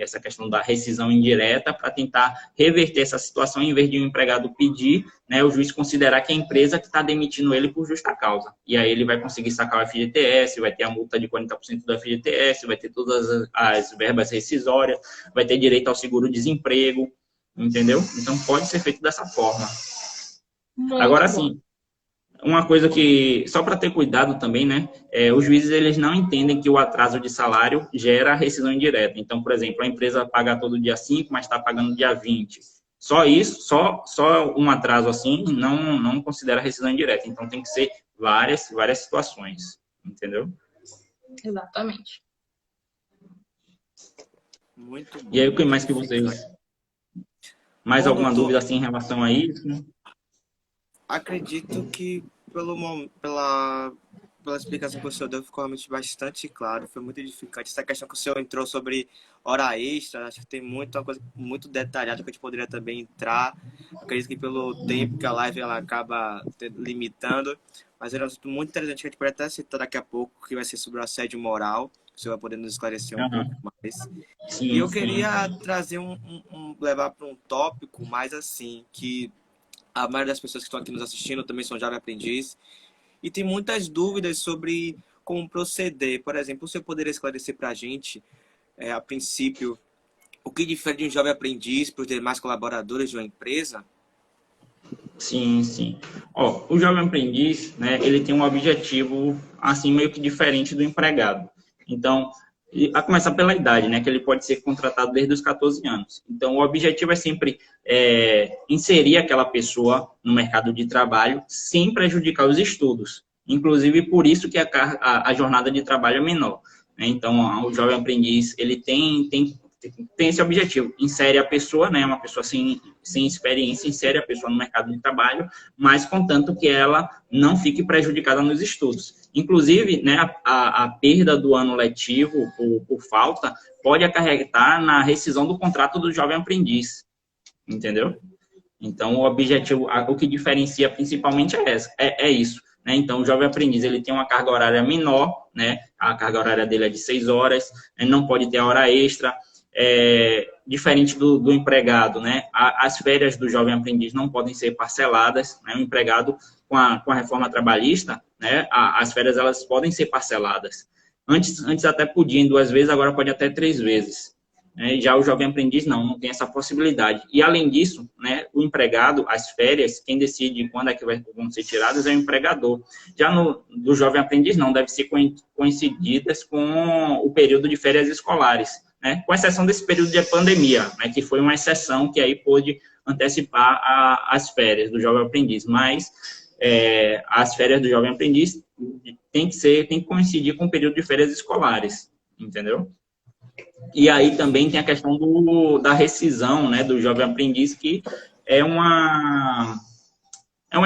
essa questão da rescisão indireta, para tentar reverter essa situação, em vez de um empregado pedir, né, o juiz considerar que é a empresa que está demitindo ele por justa causa. E aí ele vai conseguir sacar o FGTS, vai ter a multa de 40% do FGTS, vai ter todas as verbas rescisórias, vai ter direito ao seguro-desemprego, entendeu? Então, pode ser feito dessa forma. Agora, sim, uma coisa que, só para ter cuidado também, né, os juízes eles não entendem que o atraso de salário gera rescisão indireta. Então, por exemplo, a empresa paga todo dia 5, mas está pagando dia 20. Só isso, só um atraso assim, não considera rescisão indireta. Então, tem que ser várias situações, entendeu? Exatamente. Muito bom. E aí, o que mais que vocês... Mais alguma dúvida assim em relação a isso? Acredito que pela explicação que o senhor deu ficou realmente bastante claro, foi muito edificante. Essa questão que o senhor entrou sobre hora extra, acho que tem uma coisa muito detalhada que a gente poderia também entrar. Acredito que pelo tempo que a live ela acaba limitando, mas era um assunto muito interessante que a gente pode até citar daqui a pouco, que vai ser sobre o assédio moral. O senhor vai poder nos esclarecer um Aham. pouco mais. E Sim, eu sim. queria trazer levar para um tópico mais assim, que a maioria das pessoas que estão aqui nos assistindo também são jovem aprendiz e tem muitas dúvidas sobre como proceder. Por exemplo, você poderia esclarecer para a gente, a princípio, o que difere de um jovem aprendiz para os demais colaboradores de uma empresa? Sim, sim. Ó, o jovem aprendiz, né, ele tem um objetivo, assim, meio que diferente do empregado. Então, a começar pela idade, né, que ele pode ser contratado desde os 14 anos. Então, o objetivo é sempre inserir aquela pessoa no mercado de trabalho sem prejudicar os estudos. Inclusive, por isso que a jornada de trabalho é menor, né? Então, o jovem aprendiz, ele tem esse objetivo, insere a pessoa, né, uma pessoa sem experiência, insere a pessoa no mercado de trabalho, mas contanto que ela não fique prejudicada nos estudos. Inclusive, né, a perda do ano letivo por falta pode acarretar na rescisão do contrato do jovem aprendiz, entendeu? Então, o objetivo, o que diferencia principalmente é isso. Né? Então, o jovem aprendiz ele tem uma carga horária menor, né? A carga horária dele é de 6 horas, não pode ter hora extra, diferente do empregado, né? As férias do jovem aprendiz não podem ser parceladas, né? O empregado, com a reforma trabalhista, né? As férias elas podem ser parceladas. Antes até podia em 2 vezes, agora pode até 3 vezes. Né? Já o jovem aprendiz não tem essa possibilidade. E além disso, né? O empregado, as férias, quem decide quando é que vão ser tiradas é o empregador. Já do jovem aprendiz não, deve ser coincididas com o período de férias escolares. Né, com exceção desse período de pandemia, né, que foi uma exceção que aí pôde antecipar as férias do jovem aprendiz, mas as férias do jovem aprendiz tem que coincidir com o período de férias escolares, entendeu? E aí também tem a questão da rescisão, né, do jovem aprendiz, que é uma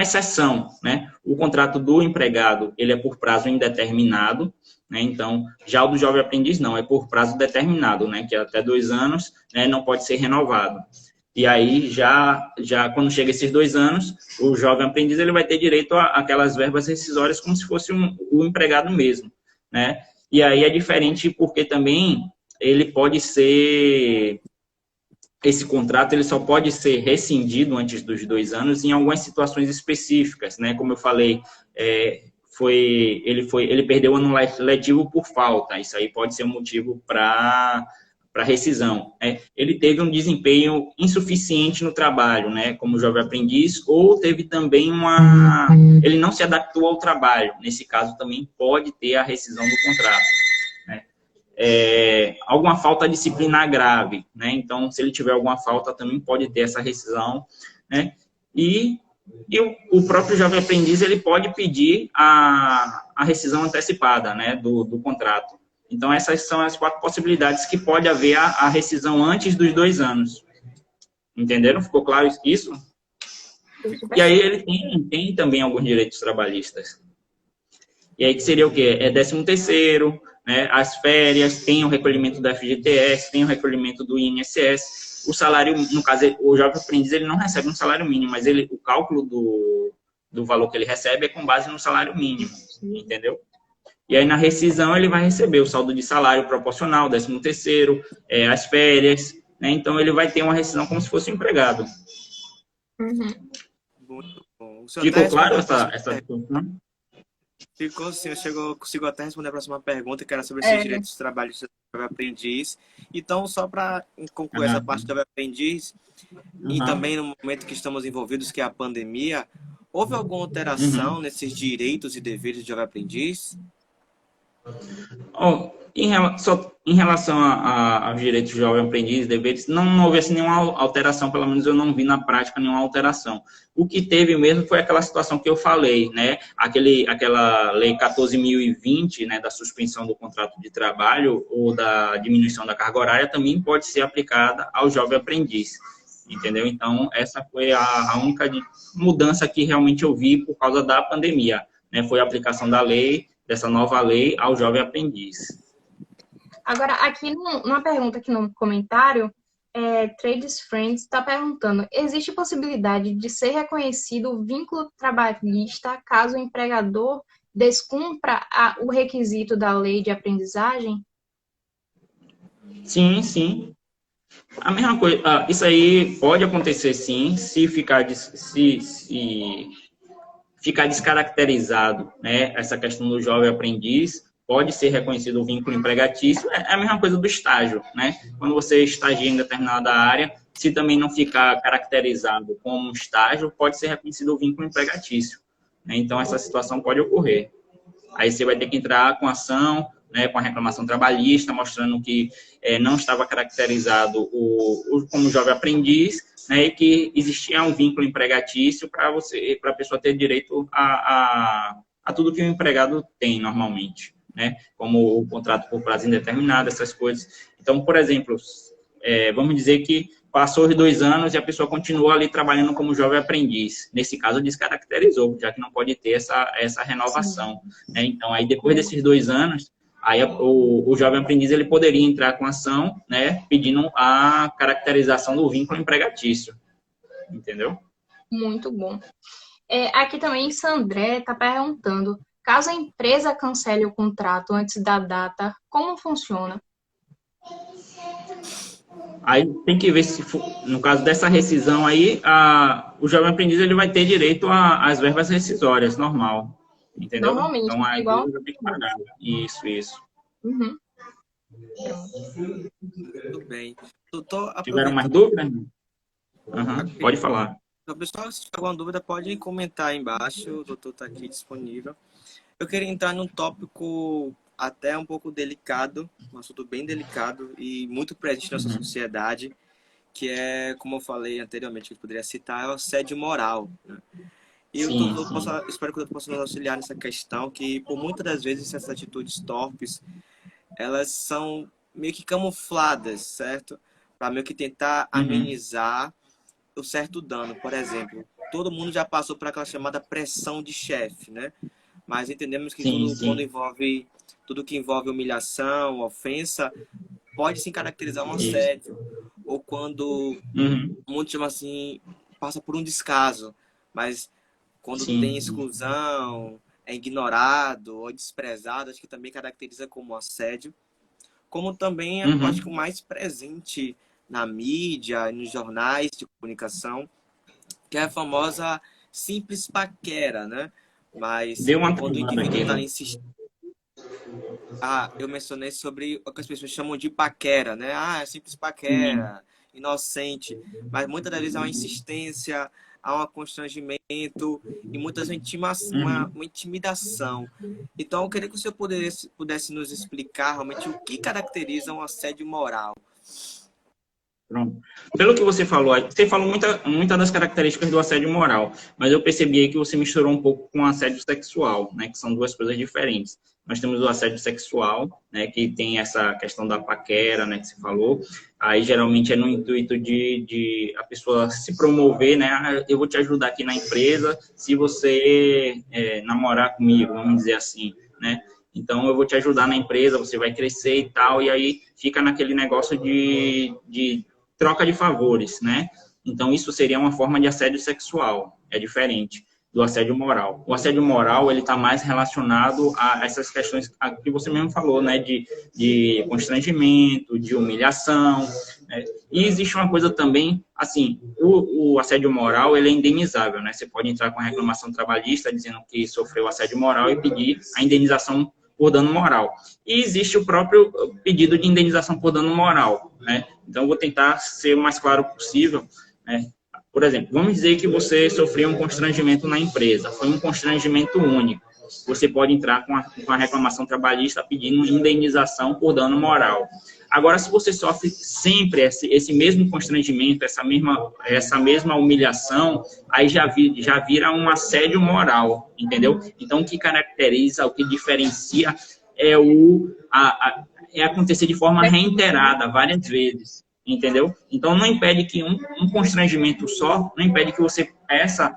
exceção, né? O contrato do empregado, ele é por prazo indeterminado, né? Então, já o do jovem aprendiz não, é por prazo determinado, né? Que é até 2 anos, né? Não pode ser renovado. E aí, já quando chega esses 2 anos, o jovem aprendiz ele vai ter direito àquelas verbas rescisórias como se fosse o empregado mesmo, né? E aí é diferente porque também ele pode ser... Esse contrato ele só pode ser rescindido antes dos 2 anos em algumas situações específicas, né? Como eu falei, ele perdeu o ano letivo por falta. Isso aí pode ser um motivo para rescisão. Né? Ele teve um desempenho insuficiente no trabalho, né? Como jovem aprendiz, ou teve também ele não se adaptou ao trabalho. Nesse caso também pode ter a rescisão do contrato. Alguma falta disciplinar grave, né? Então, se ele tiver alguma falta, também pode ter essa rescisão, né? E o próprio jovem aprendiz, ele pode pedir a rescisão antecipada, né, do contrato. Então, essas são as 4 possibilidades que pode haver a rescisão antes dos 2 anos. Entenderam? Ficou claro isso? E aí ele tem também alguns direitos trabalhistas. E aí que seria o quê? 13º, né? As férias, tem o recolhimento do FGTS, tem o recolhimento do INSS. O salário, no caso, o jovem aprendiz, ele não recebe um salário mínimo, mas o cálculo do valor que ele recebe é com base no salário mínimo, entendeu? E aí, na rescisão, ele vai receber o saldo de salário proporcional, 13º, as férias, né? Então, ele vai ter uma rescisão como se fosse um empregado. Uhum. Muito bom. Ficou claro essa discussão? Ficou sim, consigo até responder a próxima pergunta, que era sobre esses direitos trabalhistas do aprendiz. Então, só para concluir essa parte do aprendiz, e também no momento que estamos envolvidos, que é a pandemia, houve alguma alteração nesses direitos e deveres do jovem aprendiz? Em relação aos direitos do jovem aprendiz, deveres, não houve assim, nenhuma alteração, pelo menos eu não vi na prática nenhuma alteração. O que teve mesmo foi aquela situação que eu falei, né? Aquela lei 14.020, né, da suspensão do contrato de trabalho ou da diminuição da carga horária, também pode ser aplicada ao jovem aprendiz, entendeu? Então, essa foi a única mudança que realmente eu vi por causa da pandemia, né? Foi a aplicação dessa nova lei ao jovem aprendiz. Agora, aqui numa pergunta aqui no comentário, Trades Friends está perguntando: existe possibilidade de ser reconhecido o vínculo trabalhista caso o empregador descumpra o requisito da lei de aprendizagem? Sim, sim. A mesma coisa, isso aí pode acontecer sim, se ficar, se ficar descaracterizado, né, essa questão do jovem aprendiz, pode ser reconhecido o vínculo empregatício, é a mesma coisa do estágio, né? Quando você estagia em determinada área, se também não ficar caracterizado como um estágio, pode ser reconhecido o vínculo empregatício, né? Então, essa situação pode ocorrer. Aí você vai ter que entrar com ação, né, com a reclamação trabalhista, mostrando que não estava caracterizado como jovem aprendiz, né, e que existia um vínculo empregatício para a pessoa ter direito a tudo que o empregado tem normalmente, né, como o contrato por prazo indeterminado, essas coisas. Então, por exemplo, vamos dizer que passou os 2 anos e a pessoa continuou ali trabalhando como jovem aprendiz. Nesse caso, descaracterizou, já que não pode ter essa renovação, né? Então, aí depois desses 2 anos, aí o jovem aprendiz ele poderia entrar com ação, né, pedindo a caracterização do vínculo empregatício, entendeu? Muito bom. Aqui também, Sandré está perguntando, caso a empresa cancele o contrato antes da data, como funciona? Aí tem que ver se, no caso dessa rescisão aí, o jovem aprendiz ele vai ter direito às verbas rescisórias, normal, entendeu? Normalmente, Então a igual. empresa tem que pagar. Isso. Uhum. Tudo bem. Doutor, Tiveram mais aproveitando. dúvidas? Pode falar. Então, pessoal, se tiver alguma dúvida, pode comentar aí embaixo. O doutor está aqui disponível. Eu queria entrar num tópico até um pouco delicado, um assunto bem delicado e muito presente na nossa sociedade, que é, como eu falei anteriormente, que eu poderia citar, é o assédio moral, né? E eu espero que o doutor possa nos auxiliar nessa questão, que por muitas das vezes essas atitudes torpes, elas são meio que camufladas, certo? Para meio que tentar amenizar o certo dano. Por exemplo, todo mundo já passou por aquela chamada pressão de chefe, né? Mas entendemos que tudo que envolve humilhação, ofensa, pode se caracterizar um assédio. Ou quando muitos chamam assim, passa por um descaso. Mas quando tem exclusão, é ignorado ou desprezado, acho que também caracteriza como assédio. Como também, acho que o mais presente na mídia, nos jornais de comunicação, que é a famosa simples paquera, né? Mas quando o indivíduo está insistindo... eu mencionei sobre o que as pessoas chamam de paquera, né? É simples paquera, inocente. Mas muitas das vezes há uma insistência, há um constrangimento e muitas vezes uma intimidação. Então, eu queria que o senhor pudesse nos explicar realmente o que caracteriza um assédio moral. Pronto. Pelo que você falou muita das características do assédio moral, mas eu percebi aí que você misturou um pouco com o assédio sexual, né, que são duas coisas diferentes. Nós temos o assédio sexual, né, que tem essa questão da paquera, né, que você falou. Aí geralmente é no intuito de a pessoa se promover, né, eu vou te ajudar aqui na empresa se você namorar comigo, vamos dizer assim, né. Então, eu vou te ajudar na empresa, você vai crescer e tal, e aí fica naquele negócio de troca de favores, né? Então, isso seria uma forma de assédio sexual, é diferente do assédio moral. O assédio moral, ele está mais relacionado a essas questões que você mesmo falou, né? De constrangimento, de humilhação, né? E existe uma coisa também, assim, o assédio moral, ele é indenizável, né? Você pode entrar com a reclamação trabalhista dizendo que sofreu assédio moral e pedir a indenização por dano moral. E existe o próprio pedido de indenização por dano moral, né? Então, eu vou tentar ser o mais claro possível, né? Por exemplo, vamos dizer que você sofreu um constrangimento na empresa, foi um constrangimento único. Você pode entrar com a reclamação trabalhista pedindo indenização por dano moral. Agora, se você sofre sempre esse mesmo constrangimento, essa mesma humilhação, aí já vira um assédio moral, entendeu? Então, o que caracteriza, o que diferencia é acontecer de forma reiterada, várias vezes, entendeu? Então, não impede que um constrangimento só, não impede que você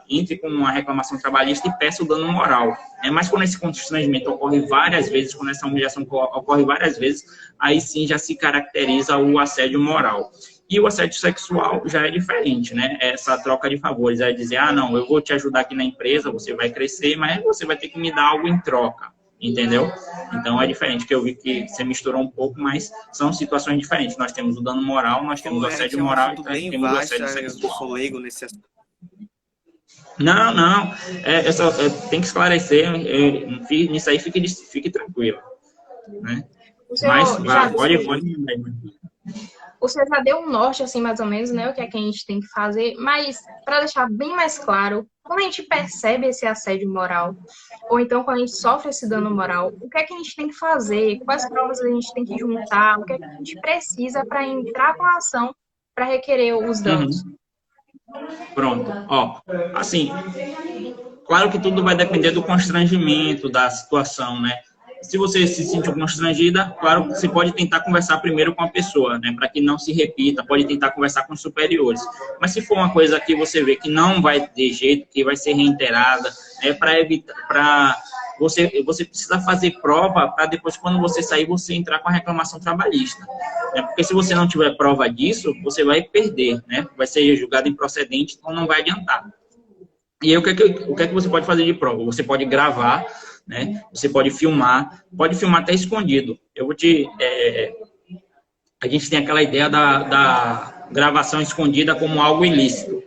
entre com uma reclamação trabalhista e peça o dano moral. Mas quando esse constrangimento ocorre várias vezes, quando essa humilhação ocorre várias vezes, aí sim já se caracteriza o assédio moral. E o assédio sexual já é diferente, né? Essa troca de favores, é dizer, não, eu vou te ajudar aqui na empresa, você vai crescer, mas você vai ter que me dar algo em troca, entendeu? Então é diferente, que eu vi que você misturou um pouco, mas são situações diferentes. Nós temos o dano moral, nós temos o assédio É um moral assunto e nós bem temos o vasto, assédio eu sexual. sou leigo nesse assunto. Não, tem que esclarecer, nisso aí fique tranquilo, né? O Mas senhor já, pode. o senhor já deu um norte, assim, mais ou menos, né? O que é que a gente tem que fazer, mas para deixar bem mais claro, quando a gente percebe esse assédio moral, ou então quando a gente sofre esse dano moral, o que é que a gente tem que fazer? Quais provas a gente tem que juntar? O que é que a gente precisa para entrar com a ação para requerer os danos? Uhum. Pronto, ó, assim, claro que tudo vai depender do constrangimento, da situação, né? Se você se sentiu constrangida, claro que você pode tentar conversar primeiro com a pessoa, né? Para que não se repita, pode tentar conversar com os superiores. Mas se for uma coisa que você vê que não vai ter jeito, que vai ser reiterada, né? Você precisa fazer prova para depois, quando você sair, você entrar com a reclamação trabalhista. Né? Porque se você não tiver prova disso, você vai perder, né? Vai ser julgado improcedente, então não vai adiantar. E aí, o que é que você pode fazer de prova? Você pode gravar, né? Você pode filmar até escondido. A gente tem aquela ideia da gravação escondida como algo ilícito.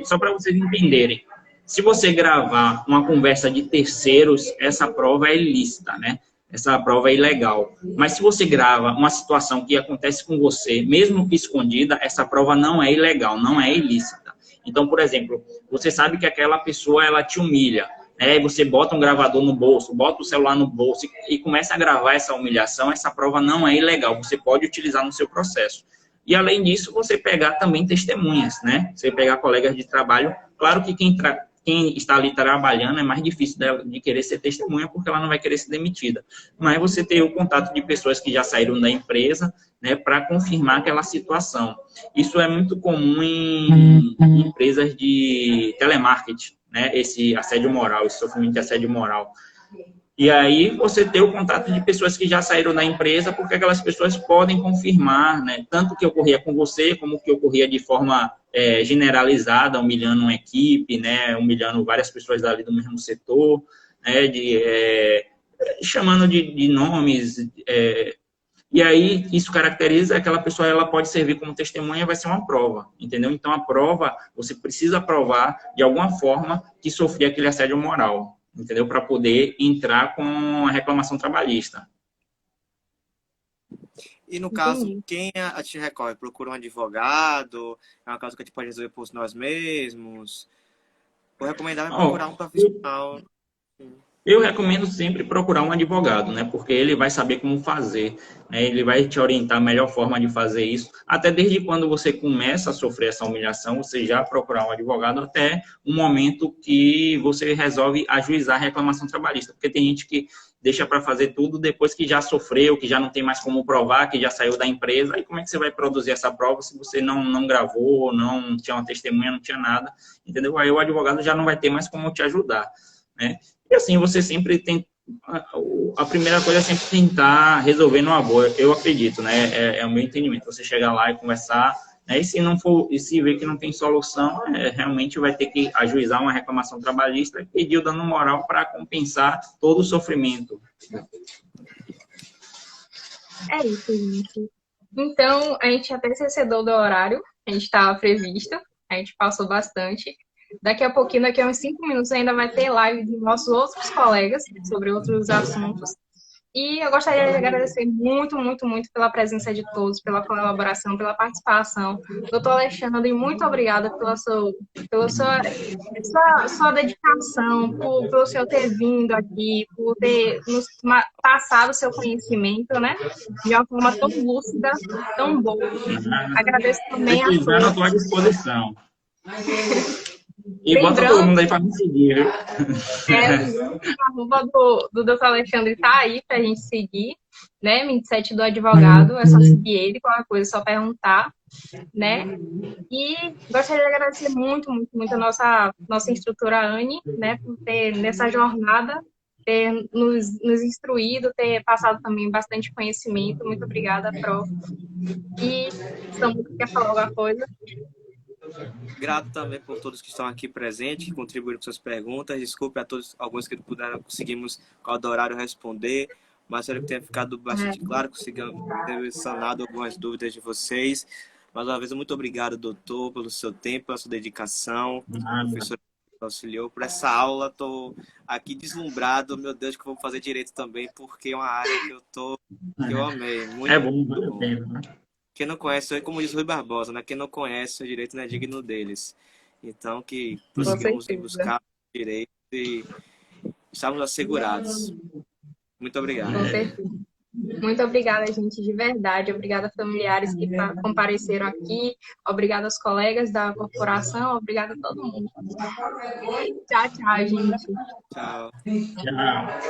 Só para vocês entenderem, se você gravar uma conversa de terceiros, essa prova é ilícita, né? Essa prova é ilegal. Mas se você grava uma situação que acontece com você, mesmo que escondida, essa prova não é ilegal, não é ilícita. Então, por exemplo, você sabe que aquela pessoa, ela te humilha, né? Você bota um gravador no bolso, bota o celular no bolso e começa a gravar essa humilhação, essa prova não é ilegal, você pode utilizar no seu processo. E, além disso, você pegar também testemunhas, né? Você pegar colegas de trabalho. Claro que quem está ali trabalhando é mais difícil de querer ser testemunha, porque ela não vai querer ser demitida. Mas você ter o contato de pessoas que já saíram da empresa, né, para confirmar aquela situação. Isso é muito comum em empresas de telemarketing, né, esse assédio moral, esse sofrimento de assédio moral. E aí você ter o contato de pessoas que já saíram da empresa, porque aquelas pessoas podem confirmar, né, tanto o que ocorria com você, como o que ocorria de forma generalizada, humilhando uma equipe, né, humilhando várias pessoas dali do mesmo setor, né, chamando de nomes. E aí isso caracteriza aquela pessoa, ela pode servir como testemunha, vai ser uma prova, entendeu? Então a prova, você precisa provar de alguma forma que sofreu aquele assédio moral, entendeu? Para poder entrar com a reclamação trabalhista. E no caso, quem a gente recorre? Procura um advogado? É uma causa que a gente pode resolver por nós mesmos? O recomendável é procurar um profissional. Eu recomendo sempre procurar um advogado, né? Porque ele vai saber como fazer, né? Ele vai te orientar a melhor forma de fazer isso. Até desde quando você começa a sofrer essa humilhação, você já procurar um advogado até o momento que você resolve ajuizar a reclamação trabalhista. Porque tem gente que deixa para fazer tudo depois que já sofreu, que já não tem mais como provar, que já saiu da empresa. Aí como é que você vai produzir essa prova se você não gravou, não tinha uma testemunha, não tinha nada, entendeu? Aí o advogado já não vai ter mais como te ajudar, né? E assim, você sempre tem... A primeira coisa é sempre tentar resolver numa boa, eu acredito, né? É o meu entendimento. Você chegar lá e conversar, né? E se não for, e se ver que não tem solução, realmente vai ter que ajuizar uma reclamação trabalhista e pedir o dano moral para compensar todo o sofrimento. É isso, gente. Então, a gente até se excedeu do horário, a gente estava previsto, a gente passou bastante. Daqui a pouquinho, daqui a uns 5 minutos, ainda vai ter live de nossos outros colegas sobre outros assuntos. E eu gostaria de agradecer muito, muito, muito pela presença de todos, pela colaboração, pela participação. Doutor Alexandre, muito obrigada pela sua dedicação, pelo senhor ter vindo aqui, por ter nos passado o seu conhecimento, né? De uma forma tão lúcida, tão boa. Agradeço também a todos. Estou à tua disposição. E bota todo mundo aí para me seguir, viu? A arroba do Dr. Alexandre tá aí pra gente seguir, né? 27 do advogado, é só seguir ele, qualquer coisa, é só perguntar, né? E gostaria de agradecer muito, muito, muito a nossa instrutora Anne, né? Por ter, nessa jornada, ter nos instruído, ter passado também bastante conhecimento. Muito obrigada, prof. E Samuca, quer falar alguma coisa? Grato também por todos que estão aqui presentes, que contribuíram com suas perguntas. Desculpe a todos, alguns que conseguimos, com o horário, responder, mas espero que tenha ficado bastante claro, conseguimos ter sanado algumas dúvidas de vocês. Mais uma vez, muito obrigado, doutor, pelo seu tempo, pela sua dedicação, professor que auxiliou por essa aula. Estou aqui deslumbrado, meu Deus, que eu vou fazer direito também, porque é uma área que eu amei. Muito, muito bom. Né? Quem não conhece, como diz Rui Barbosa, né? Quem não conhece o direito não é digno deles. Então, que prossigamos em buscar o direito e estamos assegurados. Muito obrigado. Com certeza. Muito obrigada, gente, de verdade. Obrigada, familiares que compareceram aqui. Obrigada aos colegas da corporação. Obrigada a todo mundo. Tchau, tchau, gente. Tchau. Tchau.